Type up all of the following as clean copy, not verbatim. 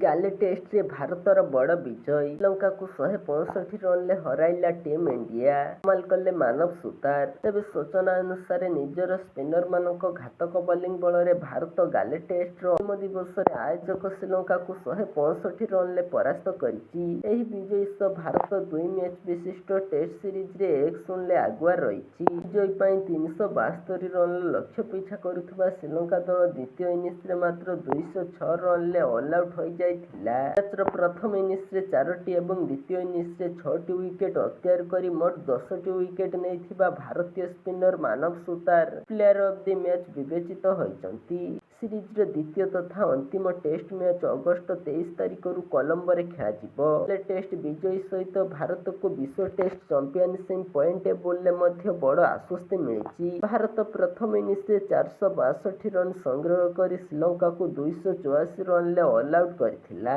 ଗାଲେ ଟେଷ୍ଟରେ ଭାରତର ବଡ଼ ବିଜୟ, ଶ୍ରୀଲଙ୍କାକୁ 165 ରନରେ ହରାଇଲା ଟିମ୍ ଇଣ୍ଡିଆ। କମାଲ କଲେ ମାନବ ସୁତାର। ତେବେ ସୂଚନା ଅନୁସାରେ ନିଜର ସ୍ପିନରମାନଙ୍କ ଘାତକ ବୋଲିଂ ବଳରେ ଭାରତ ଗାଲେ ଟେଷ୍ଟର ଅନ୍ତିମ ଦିବସରେ ଆୟୋଜକ ଶ୍ରୀଲଙ୍କାକୁ 165 ରନରେ ପରାସ୍ତ କରିଛି। ଏହି ବିଜୟ ସହ ଭାରତ 2 ମ୍ୟାଚ୍ ବିଶିଷ୍ଟ ଟେଷ୍ଟ ସିରିଜରେ 1-0ରେ ଆଗୁଆ ରହିଛି। ବିଜୟ ପାଇଁ 372 ରନର ଲକ୍ଷ୍ୟ ପିଛା କରୁଥିବା ଶ୍ରୀଲଙ୍କା ଦଳ ଦ୍ୱିତୀୟ ଇନିଂସରେ ମାତ୍ର 206 ରନରେ ଅଲ୍ ଆଉଟ୍ ହୋଇଯାଇଥିଲା। ମ୍ୟାଚର ପ୍ରଥମ ଇନିଂସରେ 4ଟି ଏବଂ ଦ୍ୱିତୀୟ ଇନିଂସରେ 6ଟି ୱିକେଟ୍ ଅକ୍ତିଆର କରି ମୋଟ 10ଟି ୱିକେଟ୍ ନେଇଥିବା ଭାରତୀୟ spinner Manav Suthar player of the match ବିବେଚିତ ହୋଇଛନ୍ତି। ସିରିଜର ଦ୍ୱିତୀୟ ତଥା ଅନ୍ତିମ ଟେଷ୍ଟ ମ୍ୟାଚ୍ ଅଗଷ୍ଟ 23 ତାରିଖରୁ କଲମ୍ବୋରେ ଖେଳାଯିବ। ହେଲେ ଟେଷ୍ଟ ବିଜୟ ସହିତ ଭାରତକୁ ବିଶ୍ୱ ଟେଷ୍ଟ ଚାମ୍ପିୟନସିପ୍ ପଏଣ୍ଟ ଟେବୁଲରେ ମଧ୍ୟ ବଡ଼ ଆଶ୍ୱସ୍ତି ମିଳିଛି। ଭାରତ ପ୍ରଥମ ଇନିଂସରେ 462 ରନ୍ ସଂଗ୍ରହ କରି ଶ୍ରୀଲଙ୍କାକୁ 284 ରନରେ ଅଲ୍ ଆଉଟ୍ କରିଥିଲା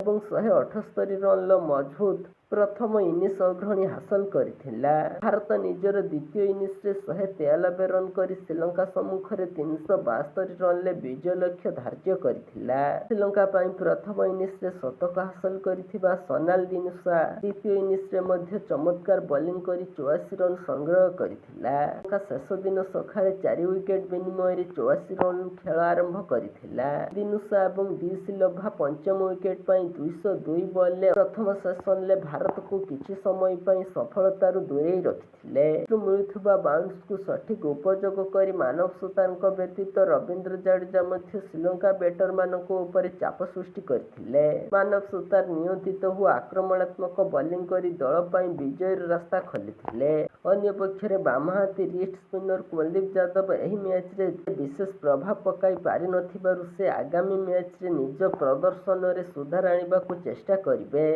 ଏବଂ 178 ରନର ମଜବୁତ ପ୍ରଥମ ଇନିଂସ ଅଗ୍ରଣୀ ହାସଲ କରିଥିଲା। ଭାରତ ନିଜର ଦ୍ୱିତୀୟ ଇନିଂସରେ 193 ରନ୍ କରି ଶ୍ରୀଲଙ୍କା ସମ୍ମୁଖରେ 372 ରନରେ ବିଜୟ ଲକ୍ଷ୍ୟ ଧାର୍ଯ୍ୟ କରିଥିଲା। ଶ୍ରୀଲଙ୍କା ପାଇଁ ପ୍ରଥମ ଇନିଂସରେ ଶତକ ହାସଲ କରିଥିବା ସୋନାଲ ଦିନୁସା ଦ୍ୱିତୀୟ ଇନିଂସରେ ମଧ୍ୟ ଚମତ୍କାର ବୋଲିଂ କରି 84 ରନ୍ ସଂଗ୍ରହ କରିଥିଲା। ଶ୍ରୀଲଙ୍କା ଶେଷ ଦିନ ସକାଳେ 4 ୱିକେଟ୍ ବିନିମୟରେ 84 ରନ୍ରୁ ଖେଳ ଆରମ୍ଭ କରିଥିଲା। ଦିନୁସା ଏବଂ ଡି ସିଲଭା ପଞ୍ଚମ ୱିକେଟ୍ ପାଇଁ 202 ବଲ୍ରେ ପ୍ରଥମ ସେସନରେ ଭାରତକୁ କିଛି ସମୟ ପାଇଁ ସଫଳତାରୁ ଦୂରେଇ ରଖିଥିଲେ। ମିଳୁଥିବା ବାଉନ୍ସକୁ ସଠିକ୍ ଉପଯୋଗ କରି ମାନବ ସୁତାରଙ୍କ ବ୍ୟତୀତ ରବୀନ୍ଦ୍ର ଜାଡେଜା ମଧ୍ୟ ଶ୍ରୀଲଙ୍କା ବ୍ୟାଟରମାନଙ୍କ ଉପରେ ଚାପ ସୃଷ୍ଟି କରିଥିଲେ। ମାନବ ସୁତାର ନିୟନ୍ତ୍ରିତ ଓ ଆକ୍ରମଣାତ୍ମକ ବୋଲିଂ କରି ଦଳ ପାଇଁ ବିଜୟର ରାସ୍ତା ଖୋଲିଥିଲେ। ଅନ୍ୟପକ୍ଷରେ ବାମହାତି ରିଷ୍ଟ ସ୍ପିନର କୁଲଦୀପ ଯାଦବ ଏହି ମ୍ୟାଚରେ ବିଶେଷ ପ୍ରଭାବ ପକାଇ ପାରିନଥିବାରୁ ସେ ଆଗାମୀ ମ୍ୟାଚରେ ନିଜ ପ୍ରଦର୍ଶନରେ ସୁଧାର ଆଣିବାକୁ ଚେଷ୍ଟା କରିବେ।